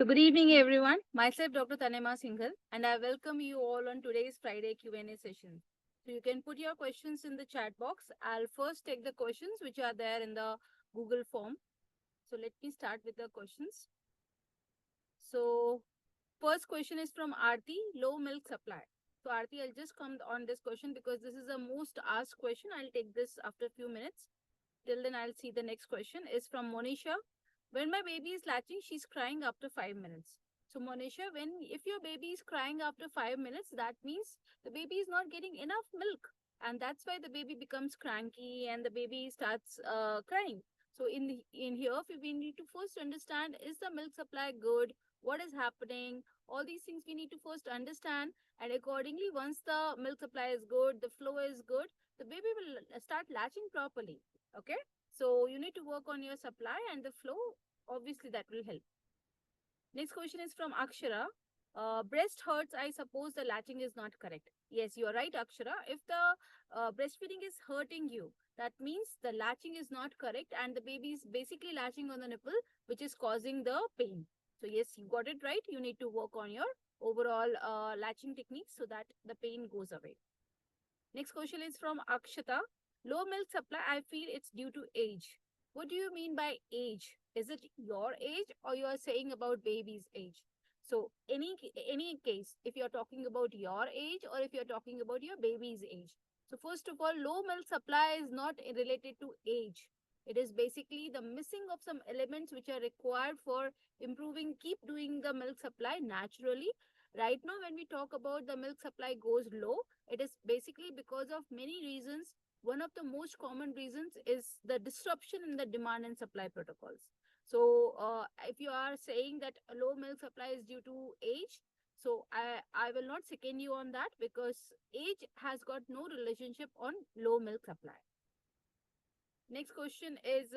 So good evening, everyone. Myself, Dr. Tanima Singhal, and I welcome you all on today's Friday Q&A session. So you can put your questions in the chat box. I'll first take the questions which are there in the Google form. So let me start with the questions. So first question is from Aarti, low milk supply. So Aarti, I'll just come on this question because this is the most asked question. I'll take this after a few minutes. Till then, I'll see the next question is from Monisha. When my baby is latching, she's crying after 5 minutes. So Monisha, if your baby is crying after 5 minutes, that means the baby is not getting enough milk, and that's why the baby becomes cranky and the baby starts crying. So in here, we need to first understand, is the milk supply good? What is happening? All these things we need to first understand, and accordingly, once the milk supply is good, the flow is good, the baby will start latching properly. Okay, so you need to work on your supply and the flow. Obviously, that will help. Next question is from Akshara. Breast hurts, I suppose the latching is not correct. Yes, you are right, Akshara. If the breastfeeding is hurting you, that means the latching is not correct and the baby is basically latching on the nipple, which is causing the pain. So yes, you got it right. You need to work on your overall latching techniques so that the pain goes away. Next question is from Akshata. Low milk supply, I feel it's due to age. What do you mean by age? Is it your age or you are saying about baby's age? So any case, if you're talking about your age or if you're talking about your baby's age. So first of all, low milk supply is not related to age. It is basically the missing of some elements which are required for improving, keep doing the milk supply naturally. Right now, when we talk about the milk supply goes low, it is basically because of many reasons. One of the most common reasons is the disruption in the demand and supply protocols. So if you are saying that low milk supply is due to age, so I will not second you on that because age has got no relationship on low milk supply. Next question is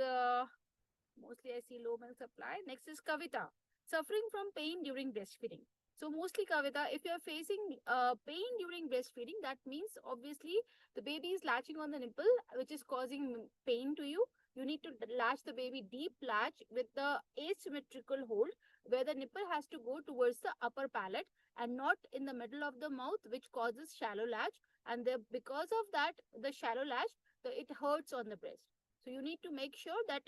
mostly I see low milk supply. Next is Kavita. Suffering from pain during breastfeeding. So mostly Kavita, if you're facing pain during breastfeeding, that means obviously the baby is latching on the nipple, which is causing pain to you. You need to latch the baby deep latch with the asymmetrical hold where the nipple has to go towards the upper palate and not in the middle of the mouth, which causes shallow latch. And because of that, the shallow latch, it hurts on the breast. So you need to make sure that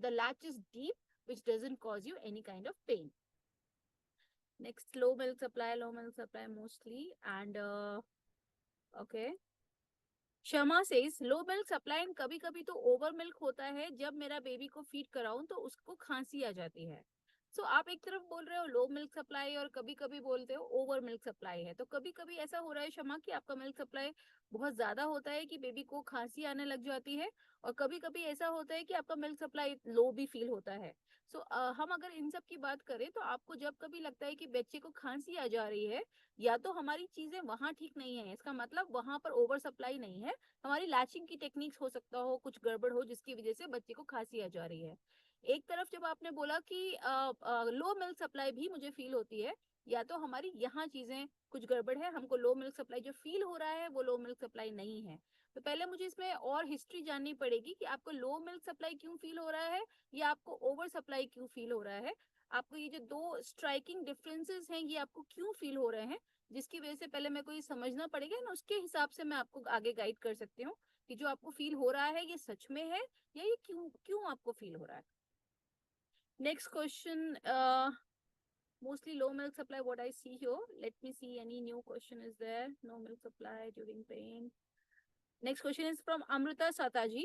the latch is deep, which doesn't cause you any kind of pain. Next, low milk supply mostly. And okay. Shama says, low milk supply and कभी कभी तो over milk होता है जब मेरा baby को feed कराऊं तो उसको खांसी आ जाती है. सो आप एक तरफ बोल रहे हो लो मिल्क सप्लाई और कभी कभी बोलते हो ओवर मिल्क सप्लाई है. तो कभी कभी ऐसा हो रहा है शमा कि आपका मिल्क सप्लाई बहुत ज्यादा होता है कि बेबी को खांसी आने लग जाती है और कभी कभी ऐसा होता है कि आपका मिल्क सप्लाई लो भी फील होता है. सो हम अगर इन सब की बात करें तो आपको जब कभी लगता है कि बच्चे को खांसी आ जा रही है या तो हमारी चीजें वहां ठीक नहीं है, इसका मतलब वहां पर ओवर सप्लाई नहीं है, हमारी लैचिंग की टेक्निक्स हो सकता हो कुछ गड़बड़ हो जिसकी वजह से बच्चे को खांसी आ जा रही है. एक तरफ जब आपने बोला कि लो मिल्क सप्लाई भी मुझे फील होती है, या तो हमारी यहाँ चीजें कुछ गड़बड़ है, हमको लो मिल्क सप्लाई जो फील हो रहा है वो लो मिल्क सप्लाई नहीं है. तो पहले मुझे इसमें और हिस्ट्री जाननी पड़ेगी कि आपको लो मिल्क सप्लाई क्यों फील हो रहा है या आपको ओवर सप्लाई क्यों फील हो रहा है. आपको ये जो दो स्ट्राइकिंग डिफरेंसेस हैं ये आपको क्यों फील हो रहे हैं, जिसकी वजह से पहले मेरे को ये समझना पड़ेगा ना, उसके हिसाब से मैं आपको आगे गाइड कर सकती हूँ कि जो आपको फील हो रहा है ये सच में है या ये क्यों क्यों आपको फील हो रहा है. Next question, mostly low milk supply what I see here. Let me see any new question is there. No milk supply during pain. Next question is from Amrita Sataji.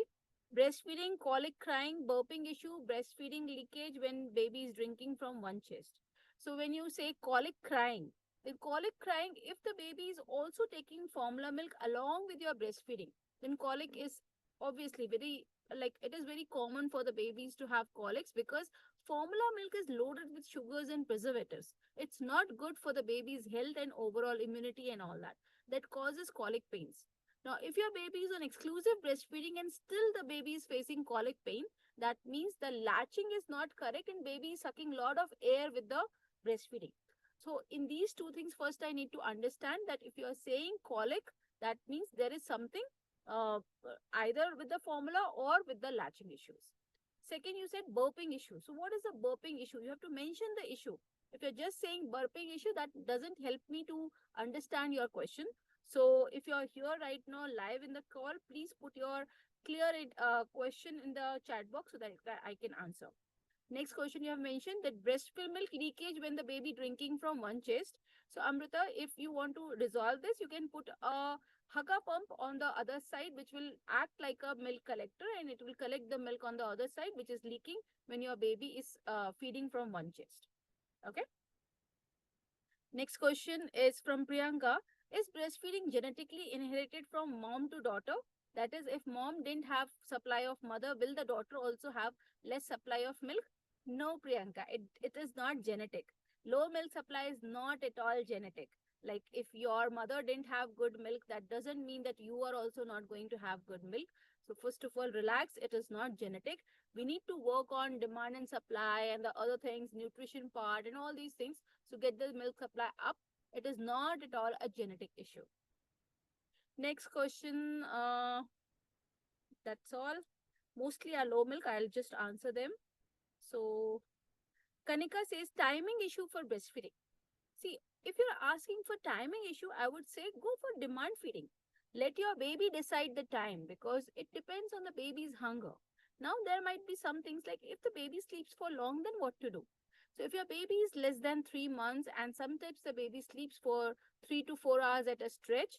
Breastfeeding, colic, crying, burping issue, breastfeeding leakage when baby is drinking from one chest. So when you say colic crying, then colic crying, if the baby is also taking formula milk along with your breastfeeding, then colic is obviously very, like, it is very common for the babies to have colics because formula milk is loaded with sugars and preservatives. It's not good for the baby's health and overall immunity and all that. That causes colic pains. Now, if your baby is on exclusive breastfeeding and still the baby is facing colic pain, that means the latching is not correct and baby is sucking a lot of air with the breastfeeding. So in these two things, first I need to understand that if you are saying colic, that means there is something uh, either with the formula or with the latching issues. Second, you said burping issue. So what is the burping issue? You have to mention the issue. If you're just saying burping issue, that doesn't help me to understand your question. So if you're here right now live in the call, please put your clear question in the chat box so that I can answer. Next question you have mentioned that breast milk leakage when the baby drinking from one chest. So Amrita, if you want to resolve this, you can put a Hugga pump on the other side, which will act like a milk collector, and it will collect the milk on the other side, which is leaking when your baby is feeding from one chest. Okay. Next question is from Priyanka. Is breastfeeding genetically inherited from mom to daughter? That is, if mom didn't have supply of mother, will the daughter also have less supply of milk? No, Priyanka, it is not genetic. Low milk supply is not at all genetic. Like if your mother didn't have good milk, that doesn't mean that you are also not going to have good milk. So first of all, relax. It is not genetic. We need to work on demand and supply and the other things, nutrition part and all these things to get the milk supply up. It is not at all a genetic issue. Next question. That's all. Mostly are low milk. I'll just answer them. So Kanika says timing issue for breastfeeding. See, if you're asking for timing issue, I would say go for demand feeding. Let your baby decide the time because it depends on the baby's hunger. Now, there might be some things like if the baby sleeps for long, then what to do? So, if your baby is less than 3 months and sometimes the baby sleeps for 3 to 4 hours at a stretch,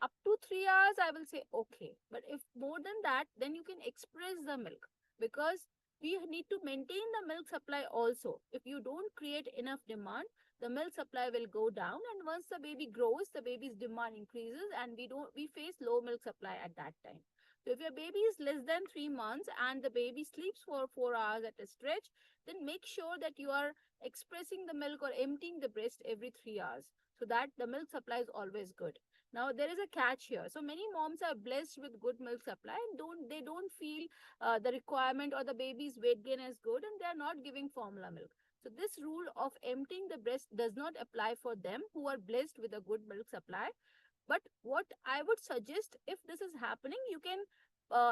up to 3 hours, I will say okay. But if more than that, then you can express the milk because we need to maintain the milk supply also. If you don't create enough demand, the milk supply will go down, and once the baby grows, the baby's demand increases and we face low milk supply at that time. So if your baby is less than 3 months and the baby sleeps for 4 hours at a stretch, then make sure that you are expressing the milk or emptying the breast every 3 hours so that the milk supply is always good. Now there is a catch here. So many moms are blessed with good milk supply and don't feel the requirement or the baby's weight gain is good and they are not giving formula milk. So this rule of emptying the breast does not apply for them who are blessed with a good milk supply. But what I would suggest, if this is happening, you can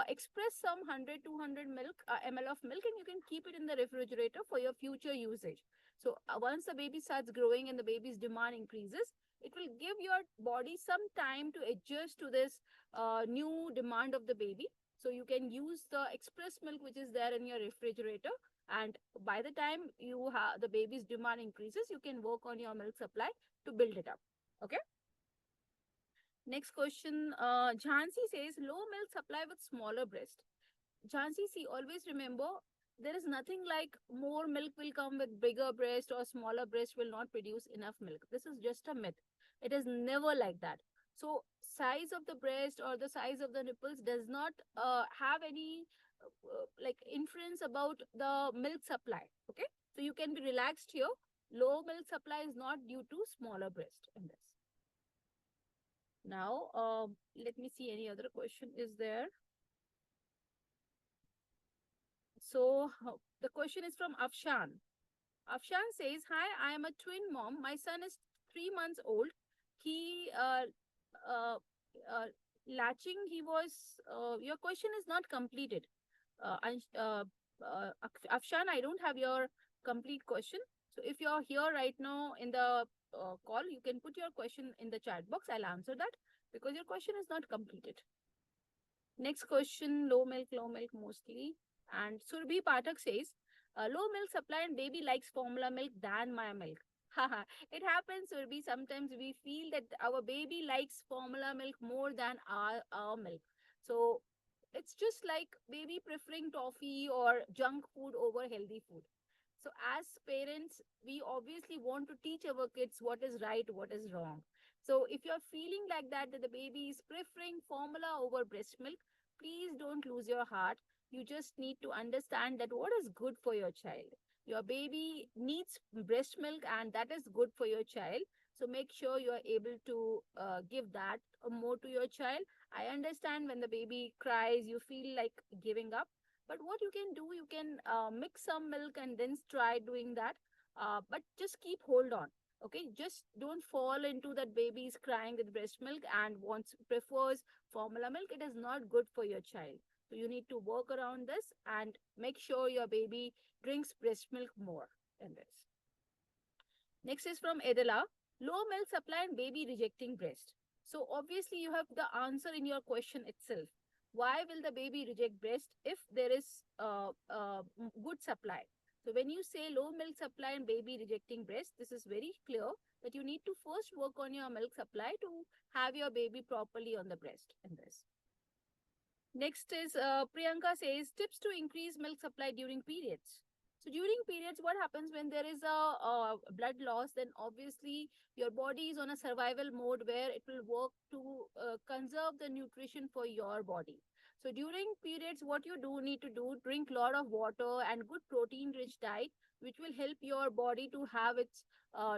express some 100, 200 ml of milk and you can keep it in the refrigerator for your future usage. So once the baby starts growing and the baby's demand increases, it will give your body some time to adjust to this new demand of the baby. So you can use the express milk which is there in your refrigerator, and by the time you have the baby's demand increases, you can work on your milk supply to build it up. Okay. Next question. Jhansi says low milk supply with smaller breast. Jhansi, see, always remember there is nothing like more milk will come with bigger breast or smaller breast will not produce enough milk. This is just a myth. It is never like that. So size of the breast or the size of the nipples does not have any like inference about the milk supply. Okay. So you can be relaxed here. Low milk supply is not due to smaller breast in this. Now, let me see any other question is there. So the question is from Afshan. Afshan says, hi, I am a twin mom. My son is 3 months old. He latching, he was, your question is not completed. Afshan, I don't have your complete question. So if you're here right now in the call, you can put your question in the chat box. I'll answer that because your question is not completed. Next question, low milk mostly. And Surbhi Pathak says, low milk supply and baby likes formula milk than my milk. Haha, it happens, Surbhi. Sometimes we feel that our baby likes formula milk more than our milk. So it's just like baby preferring toffee or junk food over healthy food. So as parents, we obviously want to teach our kids what is right, what is wrong. So if you're feeling like that the baby is preferring formula over breast milk, please don't lose your heart. You just need to understand that what is good for your child. Your baby needs breast milk and that is good for your child. So make sure you are able to give that more to your child. I understand when the baby cries, you feel like giving up. But what you can do, you can mix some milk and then try doing that. But just keep hold on. Okay, just don't fall into that baby is crying with breast milk and wants prefers formula milk. It is not good for your child. So you need to work around this and make sure your baby drinks breast milk more in this. Next is from Edela. Low milk supply and baby rejecting breast. So obviously you have the answer in your question itself. Why will the baby reject breast if there is good supply? So when you say low milk supply and baby rejecting breast, this is very clear that you need to first work on your milk supply to have your baby properly on the breast in this. Next is Priyanka says tips to increase milk supply during periods. So during periods, what happens when there is a blood loss? Then obviously your body is on a survival mode where it will work to conserve the nutrition for your body. So during periods, what you do need to do, drink a lot of water and good protein-rich diet, which will help your body to have its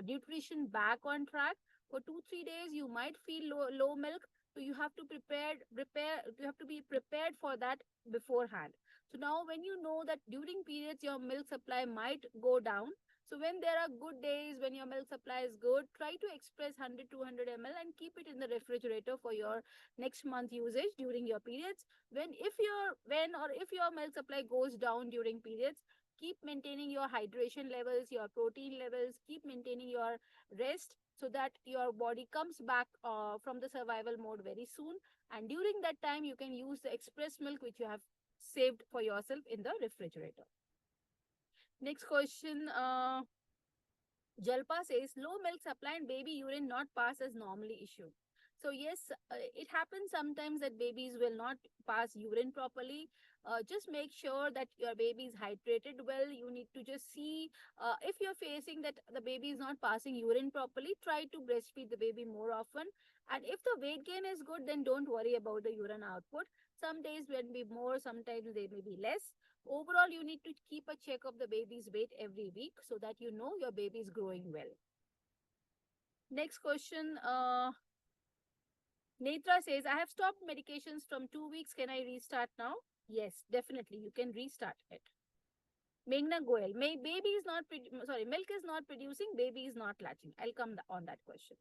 nutrition back on track. For 2 3 days, you might feel low milk, so you have to you have to be prepared for that beforehand. So now when you know that during periods your milk supply might go down, so when there are good days when your milk supply is good, try to express 100 200 ml and keep it in the refrigerator for your next month usage during your periods. When your milk supply goes down during periods, keep maintaining your hydration levels, your protein levels, keep maintaining your rest, so that your body comes back from the survival mode very soon. And during that time, you can use the express milk which you have saved for yourself in the refrigerator. Next question. Jalpa says low milk supply and baby urine not pass as normally issue. So yes, it happens sometimes that babies will not pass urine properly. Just make sure that your baby is hydrated well. You need to just see if you're facing that the baby is not passing urine properly, try to breastfeed the baby more often. And if the weight gain is good, then don't worry about the urine output. Some days will be more, sometimes they may be less. Overall, you need to keep a check of the baby's weight every week so that you know your baby is growing well. Next question. Netra says, I have stopped medications from 2 weeks. Can I restart now? Yes, definitely. You can restart it. Meghna Goel, baby is not, milk is not producing, baby is not latching. I'll come on that question.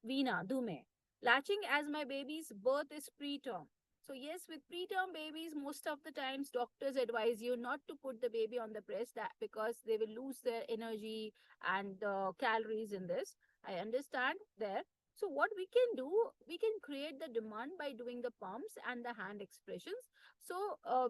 Veena Dume, latching as my baby's birth is preterm. So yes, with preterm babies, most of the times doctors advise you not to put the baby on the breast that because they will lose their energy and the calories in this. I understand there. So what we can do, we can create the demand by doing the pumps and the hand expressions. So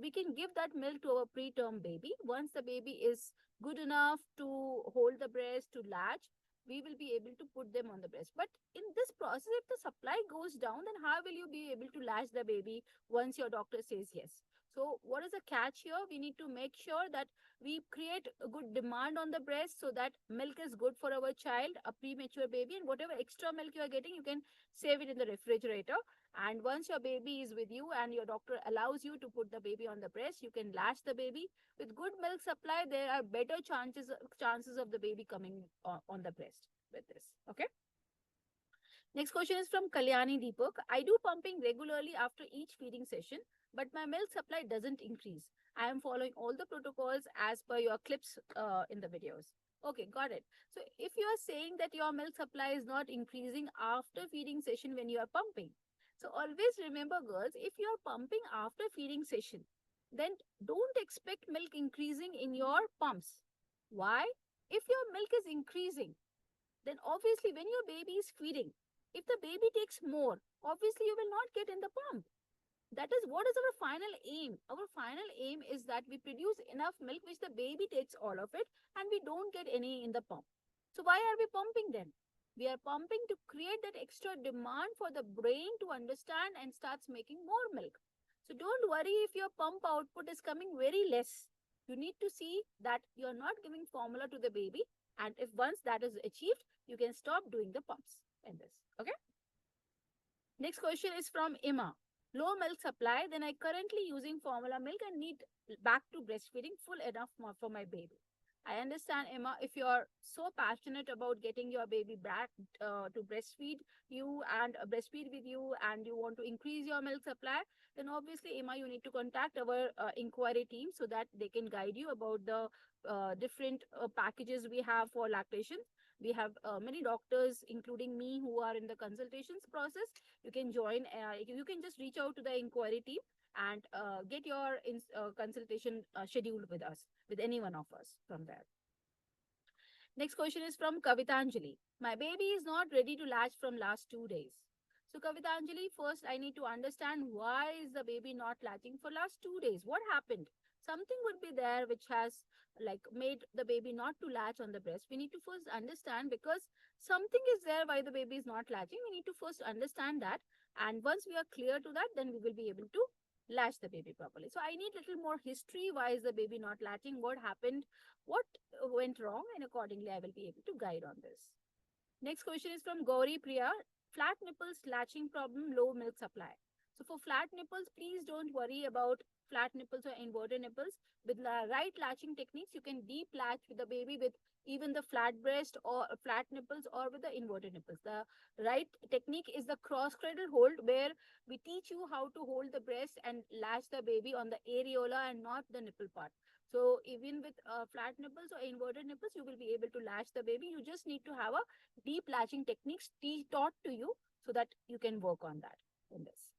we can give that milk to our preterm baby. Once the baby is good enough to hold the breast, to latch, we will be able to put them on the breast. But in this process, if the supply goes down, then how will you be able to latch the baby once your doctor says yes? So what is the catch here? We need to make sure that we create a good demand on the breast so that milk is good for our child, a premature baby, and whatever extra milk you are getting, you can save it in the refrigerator. And once your baby is with you and your doctor allows you to put the baby on the breast, you can latch the baby. With good milk supply, there are better chances of the baby coming on the breast with this. Okay. Next question is from Kalyani Deepak. I do pumping regularly after each feeding session, but my milk supply doesn't increase. I am following all the protocols as per your clips in the videos. Okay, got it. So if you are saying that your milk supply is not increasing after feeding session when you are pumping, so always remember girls, if you are pumping after feeding session, then don't expect milk increasing in your pumps. Why? If your milk is increasing, then obviously when your baby is feeding, if the baby takes more, obviously you will not get in the pump. That is what is our final aim. Our final aim is that we produce enough milk which the baby takes all of it and we don't get any in the pump. So why are we pumping then? We are pumping to create that extra demand for the brain to understand and starts making more milk. So don't worry if your pump output is coming very less. You need to see that you're not giving formula to the baby, and if once that is achieved, you can stop doing the pumps in this. Okay. Next question is from Ima. Low milk supply, then I currently using formula milk and need back to breastfeeding full enough for my baby. I understand, Emma, if you're so passionate about getting your baby back to breastfeed you and breastfeed with you and you want to increase your milk supply, then obviously, Emma, you need to contact our inquiry team so that they can guide you about the different packages we have for lactation. We have many doctors, including me, who are in the consultations process. You can join, you can just reach out to the inquiry team and get your consultation scheduled with us, with any one of us from there. Next question is from Kavitanjali. My baby is not ready to latch from last 2 days. So Kavitanjali, first I need to understand why is the baby not latching for last 2 days? What happened? Something would be there which has like made the baby not to latch on the breast. We need to first understand because something is there why the baby is not latching. We need to first understand that. And once we are clear to that, then we will be able to latch the baby properly. So I need little more history. Why is the baby not latching? What happened? What went wrong? And accordingly, I will be able to guide on this. Next question is from Gauri Priya. Flat nipples, latching problem, low milk supply. So for flat nipples, please don't worry about flat nipples or inverted nipples. With the right latching techniques, you can deep latch with the baby with even the flat breast or flat nipples or with the inverted nipples. The right technique is the cross cradle hold where we teach you how to hold the breast and latch the baby on the areola and not the nipple part. So even with flat nipples or inverted nipples, you will be able to latch the baby. You just need to have a deep latching techniques taught to you so that you can work on that in this.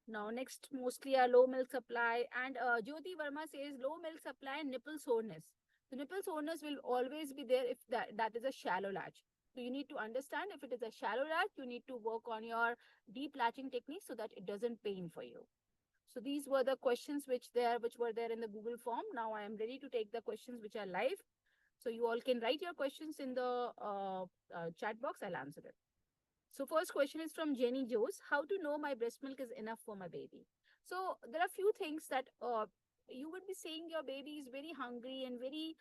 Now, next, mostly a low milk supply. And Jyoti Verma says low milk supply and nipple soreness. The nipple soreness will always be there if that is a shallow latch. So you need to understand if it is a shallow latch, you need to work on your deep latching technique so that it doesn't pain for you. So these were the questions which were there in the Google form. Now I am ready to take the questions which are live. So you all can write your questions in the chat box. I'll answer it. So first question is from Jenny Joes. How to know my breast milk is enough for my baby? So there are few things that you would be saying your baby is very hungry and very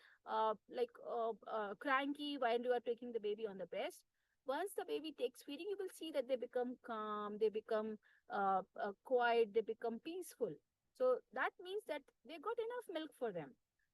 cranky while you are taking the baby on the breast. Once the baby takes feeding, you will see that they become calm, they become quiet, they become peaceful. So that means that they got enough milk for them.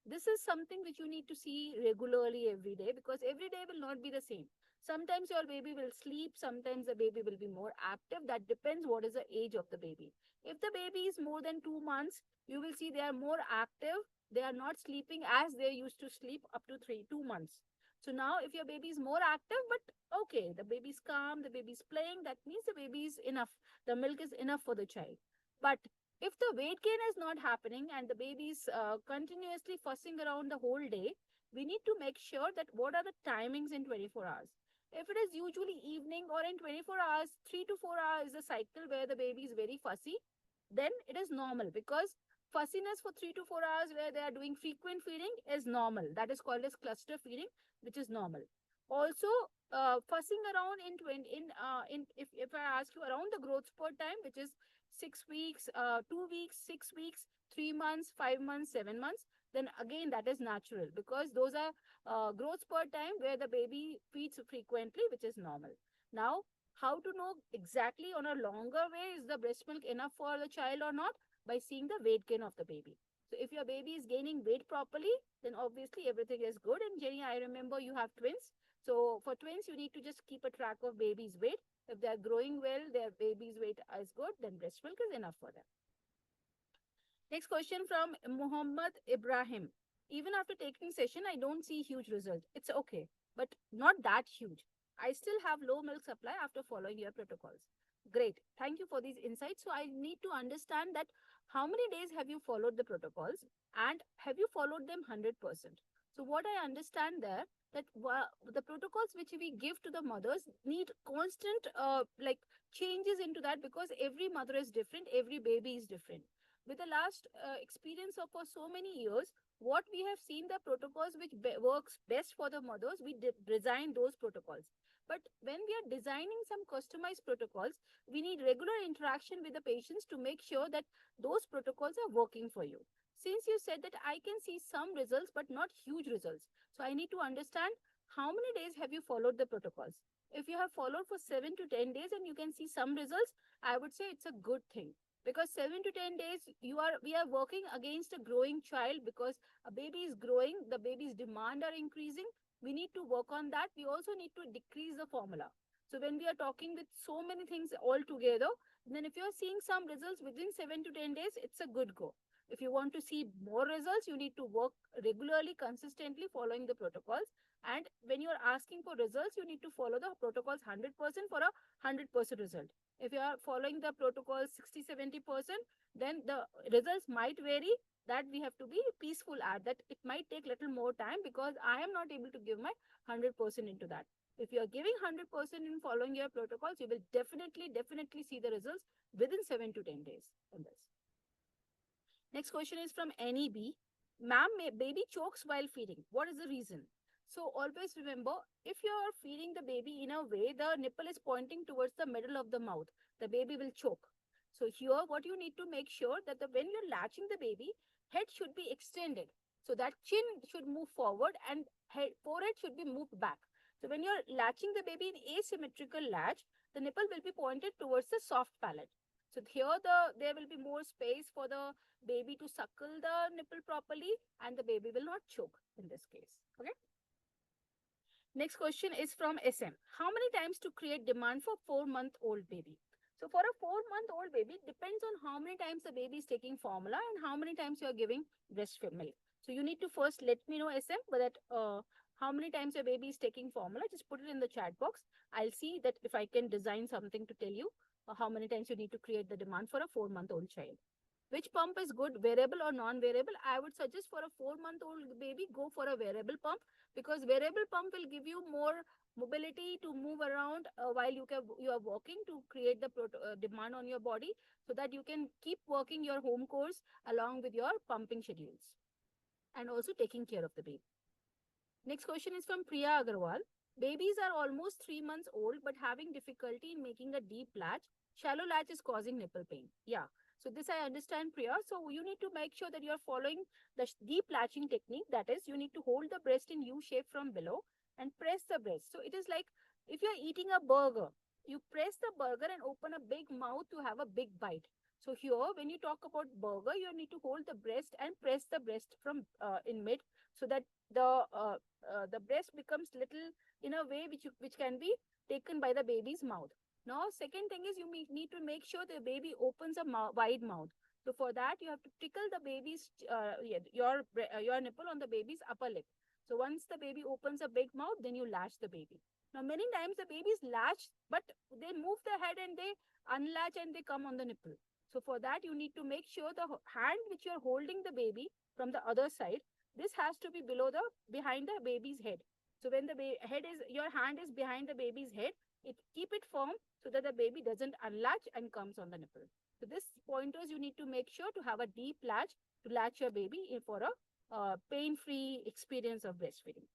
This is something which you need to see regularly every day because every day will not be the same. Sometimes your baby will sleep, sometimes the baby will be more active. That depends what is the age of the baby. If the baby is more than 2 months, you will see they are more active. They are not sleeping as they used to sleep up to 2 months. So now if your baby is more active, but okay, the baby is calm, the baby is playing, that means the baby is enough. The milk is enough for the child. But if the weight gain is not happening and the baby is continuously fussing around the whole day, we need to make sure that what are the timings in 24 hours. If it is usually evening or in 24 hours, 3 to 4 hours is a cycle where the baby is very fussy, then it is normal because fussiness for 3 to 4 hours where they are doing frequent feeding is normal. That is called as cluster feeding, which is normal. Also, fussing around in 20, in if I ask you around the growth spurt time, which is 6 weeks, 2 weeks, 6 weeks, 3 months, 5 months, 7 months, then again that is natural because those are growth spurt time where the baby feeds frequently, which is normal. Now, how to know exactly on a longer way is the breast milk enough for the child or not? By seeing the weight gain of the baby. So if your baby is gaining weight properly, then obviously everything is good. And Jenny, I remember you have twins. So for twins, you need to just keep a track of baby's weight. If they are growing well, their baby's weight is good, then breast milk is enough for them. Next question from Muhammad Ibrahim. Even after taking session, I don't see huge result. It's okay, but not that huge. I still have low milk supply after following your protocols. Great. Thank you for these insights. So I need to understand that how many days have you followed the protocols and have you followed them 100%? So what I understand there that the protocols which we give to the mothers need constant changes into that because every mother is different, every baby is different. With the last experience of for so many years, what we have seen the protocols which works best for the mothers, we design those protocols. But when we are designing some customized protocols, we need regular interaction with the patients to make sure that those protocols are working for you. Since you said that I can see some results but not huge results, so I need to understand how many days have you followed the protocols. If you have followed for 7 to 10 days and you can see some results, I would say it's a good thing because 7 to 10 days we are working against a growing child because a baby is growing, the baby's demand are increasing. We need to work on that. We also need to decrease the formula. So when we are talking with so many things all together, then if you're seeing some results within 7 to 10 days, it's a good go. If you want to see more results, you need to work regularly, consistently following the protocols. And when you're asking for results, you need to follow the protocols 100% for a 100% result. If you are following the protocols 60, 70%, then the results might vary. that we have to be peaceful at that. It might take little more time because I am not able to give my 100% into that. If you are giving 100% in following your protocols, you will definitely see the results within 7 to 10 days on this. Next question is from NEB. Ma'am, baby chokes while feeding. What is the reason? So always remember, if you are feeding the baby in a way, the nipple is pointing towards the middle of the mouth, the baby will choke. So here, what you need to make sure that when you're latching the baby, head should be extended. So that chin should move forward and forehead should be moved back. So when you're latching the baby in asymmetrical latch, the nipple will be pointed towards the soft palate. So here there will be more space for the baby to suckle the nipple properly and the baby will not choke in this case. Okay. Next question is from SM. How many times to create demand for 4-month-old baby? So for a 4-month-old baby, depends on how many times the baby is taking formula and how many times you are giving breastfeed milk. So you need to first let me know, SM, that how many times your baby is taking formula. Just put it in the chat box. I'll see that if I can design something to tell you how many times you need to create the demand for a 4-month-old child. Which pump is good, variable or non-variable? I would suggest for a 4-month-old baby, go for a variable pump because variable pump will give you more mobility to move around while you are walking to create the demand on your body so that you can keep working your home course along with your pumping schedules and also taking care of the baby. Next question is from Priya Agarwal. Babies are almost 3 months old but having difficulty in making a deep latch. Shallow latch is causing nipple pain. Yeah. So this I understand, Priya. So you need to make sure that you are following the deep latching technique. That is, you need to hold the breast in U shape from below and press the breast. So it is like if you are eating a burger, you press the burger and open a big mouth to have a big bite. So here, when you talk about burger, you need to hold the breast and press the breast from in mid so that the breast becomes little in a way which can be taken by the baby's mouth. Now, second thing is you need to make sure the baby opens a wide mouth. So for that, you have to tickle the baby's your nipple on the baby's upper lip. So once the baby opens a big mouth, then you latch the baby. Now, many times the babies latch, but they move the head and they unlatch and they come on the nipple. So for that, you need to make sure the hand which you are holding the baby from the other side, this has to be behind the baby's head. So when the your hand is behind the baby's head, keep it firm so that the baby doesn't unlatch and comes on the nipple. So this pointers you need to make sure to have a deep latch to latch your baby for a pain-free experience of breastfeeding.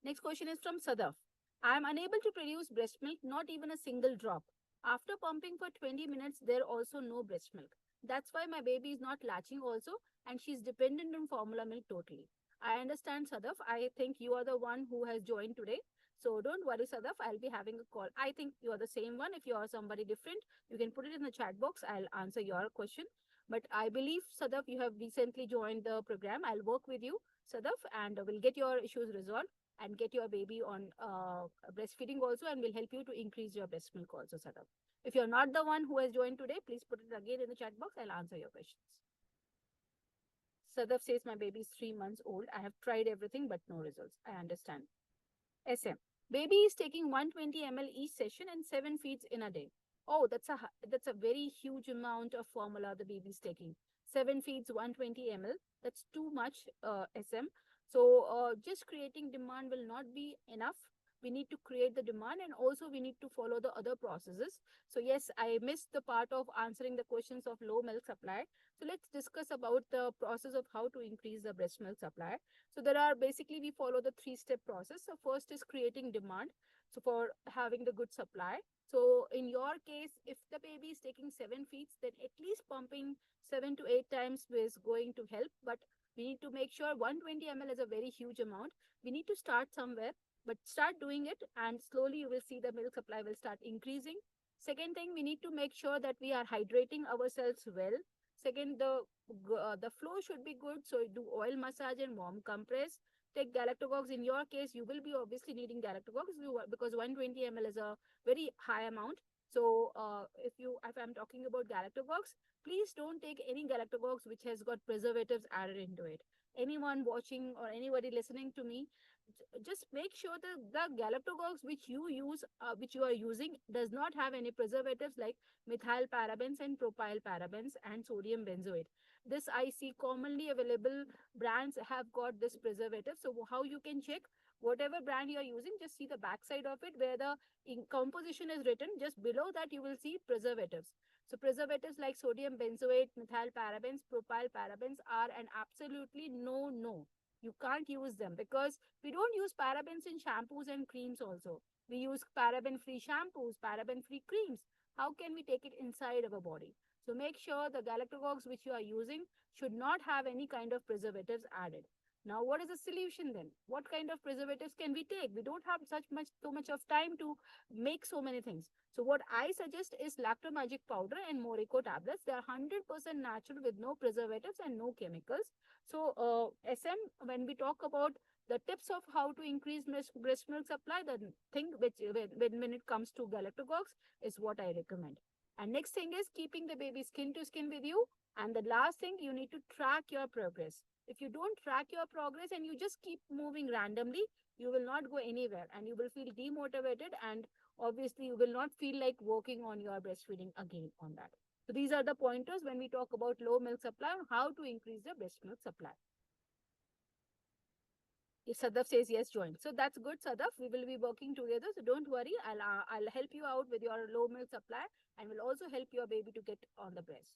Next question is from Sadaf. I am unable to produce breast milk, not even a single drop. After pumping for 20 minutes, there also no breast milk. That's why my baby is not latching also and she's dependent on formula milk totally. I understand, Sadaf. I think you are the one who has joined today. So don't worry, Sadaf. I'll be having a call. I think you are the same one. If you are somebody different, you can put it in the chat box. I'll answer your question. But I believe, Sadaf, you have recently joined the program. I'll work with you, Sadaf, and we'll get your issues resolved and get your baby on breastfeeding also and will help you to increase your breast milk also, Sadaf. If you're not the one who has joined today, please put it again in the chat box. I'll answer your questions. Sadaf says my baby is 3 months old. I have tried everything but no results. I understand. SM. Baby is taking 120 ml each session and 7 feeds in a day. Oh, that's a very huge amount of formula the baby is taking. 7 feeds, 120 ml. That's too much, SM. So just creating demand will not be enough. We need to create the demand and also we need to follow the other processes. So yes, I missed the part of answering the questions of low milk supply. So let's discuss about the process of how to increase the breast milk supply. So there are basically we follow the 3-step process. So first is creating demand. So for having the good supply. So in your case, if the baby is taking 7 feeds, then at least pumping 7 to 8 times is going to help. But we need to make sure 120 ml is a very huge amount. We need to start somewhere, but start doing it and slowly you will see the milk supply will start increasing. Second thing, we need to make sure that we are hydrating ourselves well. Second, the flow should be good. So do oil massage and warm compress. Take galactogogues. In your case, you will be obviously needing galactogogues because 120 ml is a very high amount. So if I'm talking about galactogogues, please don't take any galactogogues which has got preservatives added into it. Anyone watching or anybody listening to me, just make sure that the galactogogues which you are using does not have any preservatives like methyl parabens and propyl parabens and sodium benzoate. This I see commonly available brands have got this preservative. So how you can check? Whatever brand you are using, just see the back side of it where the composition is written. Just below that, you will see preservatives. So preservatives like sodium benzoate, methyl parabens, propyl parabens are an absolutely no. You can't use them because we don't use parabens in shampoos and creams also. We use paraben-free shampoos, paraben-free creams. How can we take it inside our body? So make sure the galactogogues which you are using should not have any kind of preservatives added. Now, what is the solution then? What kind of preservatives can we take? We don't have so much of time to make so many things. So what I suggest is Lactomagic powder and Morico tablets. They are 100% natural with no preservatives and no chemicals. So SM, when we talk about the tips of how to increase breast milk supply, the thing which when it comes to galactogogues is what I recommend. And next thing is keeping the baby skin to skin with you. And the last thing, you need to track your progress. If you don't track your progress and you just keep moving randomly, you will not go anywhere and you will feel demotivated, and obviously you will not feel like working on your breastfeeding again on that. So these are the pointers when we talk about low milk supply and how to increase the breast milk supply. If Sadaf says yes, join. So that's good, Sadaf. We will be working together. So don't worry. I'll help you out with your low milk supply and will also help your baby to get on the breast.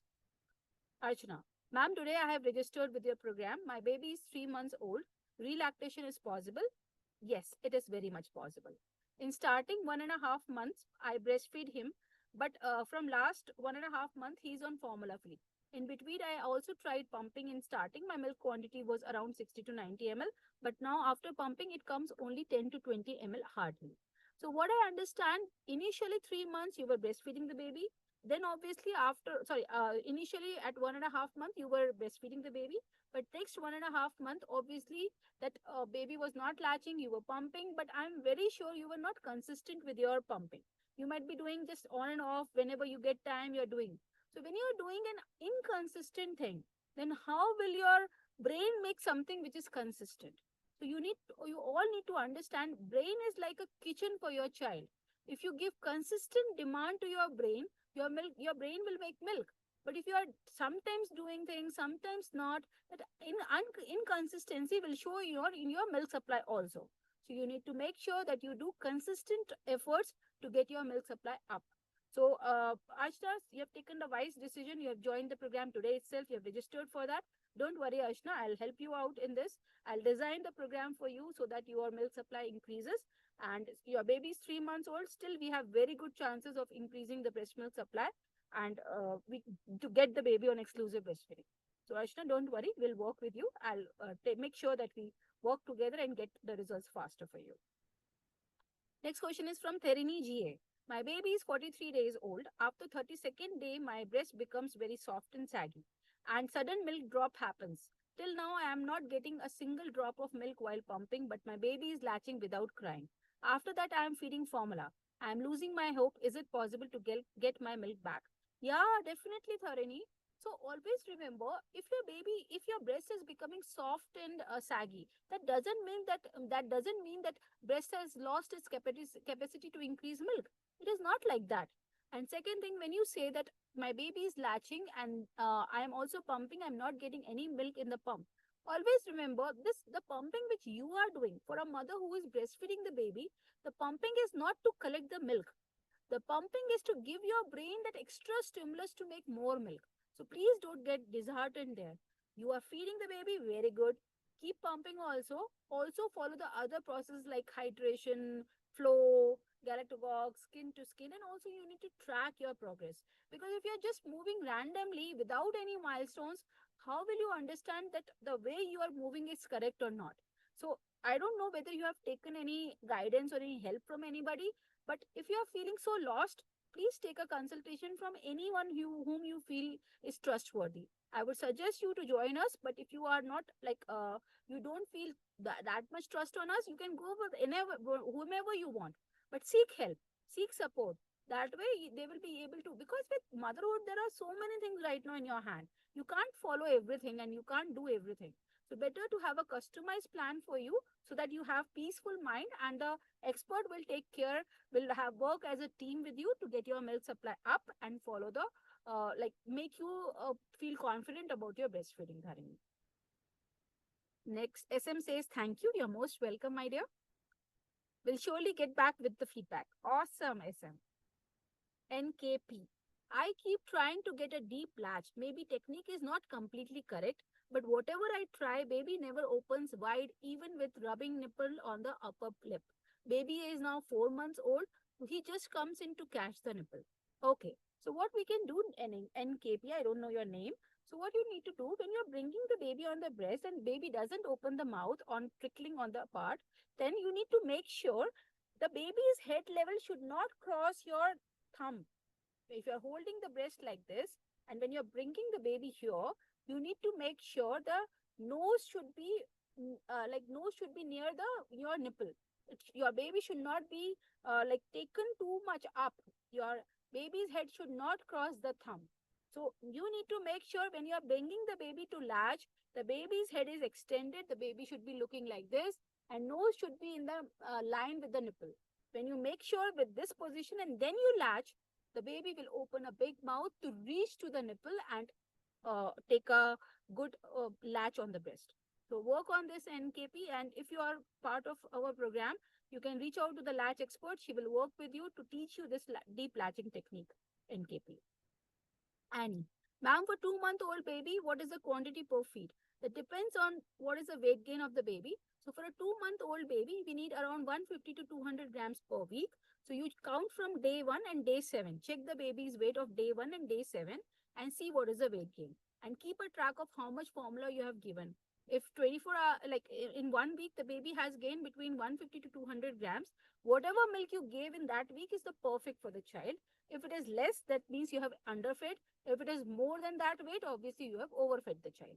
Archana, ma'am, today I have registered with your program. My baby is 3 months old. Relactation is possible? Yes, it is very much possible. In starting 1.5 months, I breastfeed him, but from last 1.5 month, he's on formula feed. In between, I also tried pumping in starting. My milk quantity was around 60 to 90 ml, but now after pumping, it comes only 10 to 20 ml hardly. So what I understand, initially 3 months you were breastfeeding the baby. Then obviously initially at 1.5 month you were breastfeeding the baby, but next 1.5 month, obviously that baby was not latching, you were pumping, but I'm very sure you were not consistent with your pumping. You might be doing just on and off whenever you get time, you're doing. So when you're doing an inconsistent thing, then how will your brain make something which is consistent? So you all need to understand brain is like a kitchen for your child. If you give consistent demand to your brain will make milk. But if you are sometimes doing things, sometimes not, that inconsistency will show in your milk supply also. So you need to make sure that you do consistent efforts to get your milk supply up. So, Ashna, you have taken the wise decision. You have joined the program today itself. You have registered for that. Don't worry, Ashna. I'll help you out in this. I'll design the program for you so that your milk supply increases. And your baby is 3 months old. Still, we have very good chances of increasing the breast milk supply and we to get the baby on exclusive breastfeeding. So, Ashna, don't worry. We'll work with you. I'll make sure that we work together and get the results faster for you. Next question is from Therini GA. My baby is 43 days old. After 32nd day, my breast becomes very soft and saggy, and sudden milk drop happens. Till now, I am not getting a single drop of milk while pumping, but my baby is latching without crying. After that, I am feeding formula. I am losing my hope. Is it possible to get my milk back? Yeah, definitely, Tharini. So always remember, if your breast is becoming soft and saggy, that doesn't mean that breast has lost its capacity to increase milk. It is not like that. And second thing, when you say that my baby is latching and I am also pumping, I'm not getting any milk in the pump. Always remember this: the pumping which you are doing for a mother who is breastfeeding the baby, the pumping is not to collect the milk. The pumping is to give your brain that extra stimulus to make more milk. So please don't get disheartened there. You are feeding the baby, very good. Keep pumping also. Also follow the other processes like hydration, flow, galactogogues, skin to skin, and also you need to track your progress. Because if you're just moving randomly without any milestones, how will you understand that the way you are moving is correct or not? So I don't know whether you have taken any guidance or any help from anybody, but if you are feeling so lost, please take a consultation from anyone whom you feel is trustworthy. I would suggest you to join us, but if you are not you don't feel that much trust on us, you can go with whomever you want. But seek help, seek support. That way, they will be able to, because with motherhood, there are so many things right now in your hand. You can't follow everything and you can't do everything. So better to have a customized plan for you so that you have peaceful mind and the expert will take care, will have work as a team with you to get your milk supply up and follow the make you feel confident about your breastfeeding, Dharini. Next, SM says, thank you. You're most welcome, my dear. We'll surely get back with the feedback. Awesome, SM. NKP. I keep trying to get a deep latch. Maybe technique is not completely correct, but whatever I try, baby never opens wide, even with rubbing nipple on the upper lip. Baby is now 4 months old. He just comes in to catch the nipple. Okay. So what we can do, NKP, I don't know your name. So what you need to do when you're bringing the baby on the breast and baby doesn't open the mouth on trickling on the part, then you need to make sure the baby's head level should not cross your thumb. If you're holding the breast like this, and when you're bringing the baby here, you need to make sure the nose should be nose should be near the your nipple. Your baby should not be taken too much up. Your baby's head should not cross the thumb. So you need to make sure when you're bringing the baby to latch, the baby's head is extended. The baby should be looking like this, and nose should be in the line with the nipple. When you make sure with this position and then you latch, the baby will open a big mouth to reach to the nipple and take a good latch on the breast. So work on this, NKP, and if you are part of our program, you can reach out to the latch expert. She will work with you to teach you this deep latching technique, NKP. Annie, ma'am, for 2 month old baby, what is the quantity per feed? That depends on what is the weight gain of the baby. So for a 2 month old baby, we need around 150 to 200 grams per week. So you count from day 1 and day 7. Check the baby's weight of day 1 and day 7 and see what is the weight gain. And keep a track of how much formula you have given. If 24 hour, like in 1 week, the baby has gained between 150 to 200 grams, whatever milk you gave in that week is the perfect for the child. If it is less, that means you have underfed. If it is more than that weight, obviously you have overfed the child.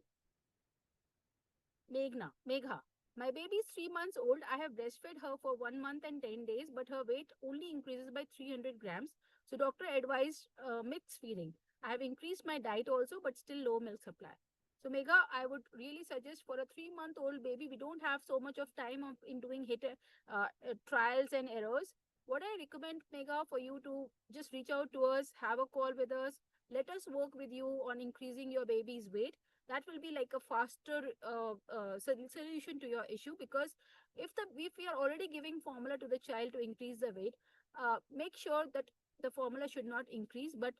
Megha. My baby is 3 months old. I have breastfed her for 1 month and 10 days, but her weight only increases by 300 grams. So doctor advised mixed feeding. I have increased my diet also, but still low milk supply. So Megha, I would really suggest for a 3 month old baby, we don't have so much of time in doing trials and errors. What I recommend, Megha, for you to just reach out to us, have a call with us, let us work with you on increasing your baby's weight. That will be like a faster solution to your issue, because if we are already giving formula to the child to increase the weight, make sure that the formula should not increase. But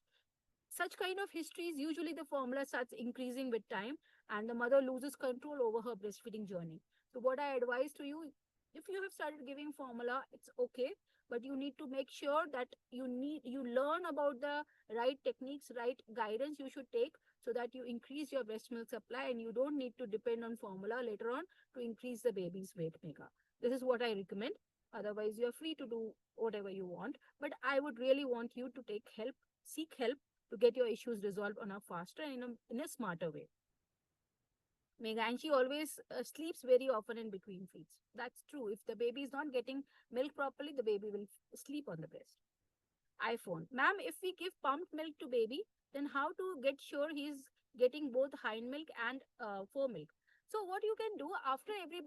such kind of histories, usually the formula starts increasing with time and the mother loses control over her breastfeeding journey. So what I advise to you, if you have started giving formula, it's okay, but you need to make sure that you learn about the right techniques, right guidance you should take, so that you increase your breast milk supply and you don't need to depend on formula later on to increase the baby's weight, Megha. This is what I recommend. Otherwise, you're free to do whatever you want. But I would really want you to seek help to get your issues resolved on a faster and in a smarter way. Megha, and she always sleeps very often in between feeds. That's true. If the baby is not getting milk properly, the baby will sleep on the breast. iPhone. Ma'am, if we give pumped milk to baby, then how to get sure he's getting both hind milk and fore milk? So what you can do after every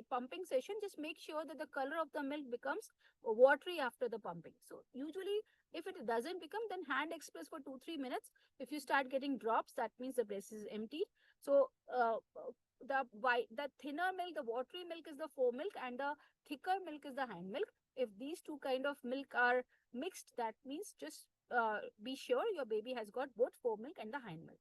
pumping session, just make sure that the color of the milk becomes watery after the pumping. So usually if it doesn't become, then hand express for 2-3 minutes. If you start getting drops, that means the breast is empty. So the thinner milk, the watery milk is the fore milk, and the thicker milk is the hind milk. If these two kind of milk are mixed, that means just be sure your baby has got both fore milk and the hind milk.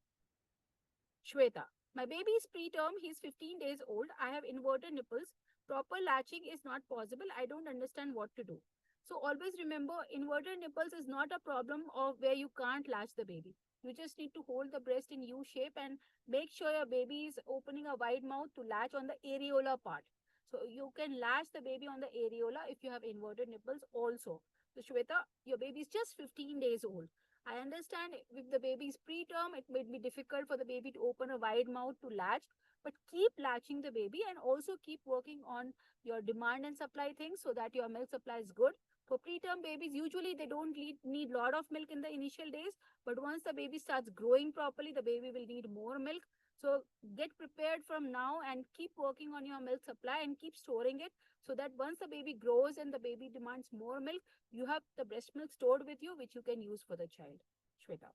Shweta, my baby is preterm. He's 15 days old. I have inverted nipples. Proper latching is not possible. I don't understand what to do. So always remember, inverted nipples is not a problem of where you can't latch the baby. You just need to hold the breast in U shape and make sure your baby is opening a wide mouth to latch on the areola part. So you can latch the baby on the areola if you have inverted nipples also. So Shweta, your baby is just 15 days old. I understand if the baby is preterm, it may be difficult for the baby to open a wide mouth to latch, but keep latching the baby and also keep working on your demand and supply things so that your milk supply is good. For preterm babies, usually they don't need a lot of milk in the initial days, but once the baby starts growing properly, the baby will need more milk. So get prepared from now and keep working on your milk supply and keep storing it, so that once the baby grows and the baby demands more milk, you have the breast milk stored with you, which you can use for the child. Shweta.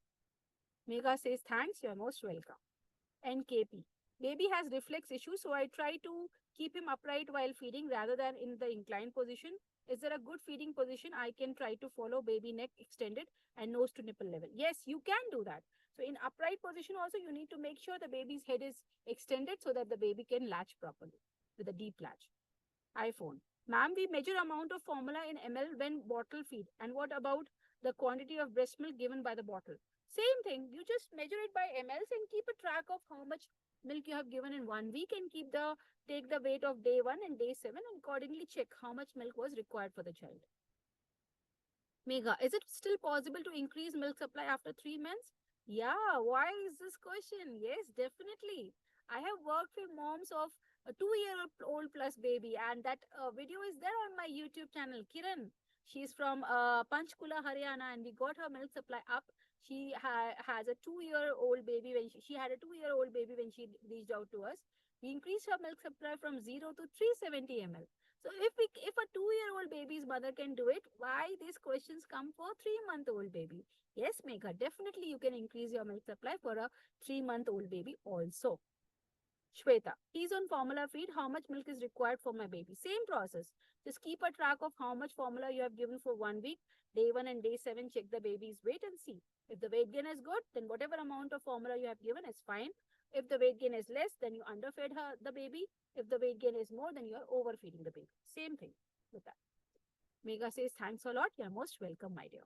Megha says, thanks, you're most welcome. NKP. Baby has reflex issues, so I try to keep him upright while feeding rather than in the inclined position. Is there a good feeding position I can try to follow? Baby neck extended and nose to nipple level. Yes, you can do that. So in upright position also, you need to make sure the baby's head is extended so that the baby can latch properly with a deep latch. iPhone. Ma'am, we measure amount of formula in ml when bottle feed. And what about the quantity of breast milk given by the bottle? Same thing. You just measure it by mls and keep a track of how much milk you have given in 1 week and take the weight of day 1 and day 7 and accordingly check how much milk was required for the child. Megha, is it still possible to increase milk supply after 3 months? Yeah, why is this question? Yes, definitely. I have worked with moms of a 2 year old plus baby, and that video is there on my YouTube channel. Kiran, she's from Panchkula, Haryana, and we got her milk supply up. She has a 2 year old baby when she had a 2 year old baby when she reached out to us. We increased her milk supply from 0 to 370 ml. So if a 2 year old baby's mother can do it, why these questions come for 3 month old baby? Yes, Megha, definitely you can increase your milk supply for a 3 month old baby also. Shweta, he's on formula feed. How much milk is required for my baby? Same process. Just keep a track of how much formula you have given for 1 week. Day 1 and day 7, check the baby's weight and see. If the weight gain is good, then whatever amount of formula you have given is fine. If the weight gain is less, then you underfed the baby. If the weight gain is more, then you are overfeeding the baby. Same thing with that. Megha says, thanks a lot. You're most welcome, my dear.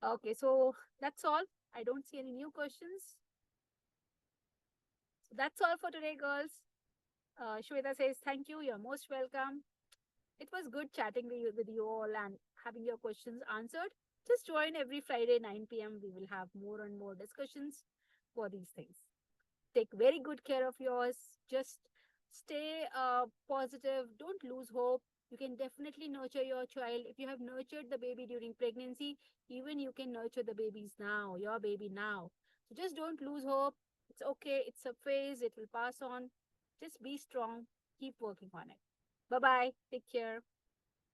Okay, so that's all. I don't see any new questions. So that's all for today, girls. Shweta says, thank you. You're most welcome. It was good chatting with you all and having your questions answered. Just join every Friday, 9 p.m. We will have more and more discussions for these things. Take very good care of yours. Just stay positive. Don't lose hope. You can definitely nurture your child. If you have nurtured the baby during pregnancy, even you can nurture the babies now, your baby now. So just don't lose hope. It's okay. It's a phase. It will pass on. Just be strong. Keep working on it. Bye bye. Take care.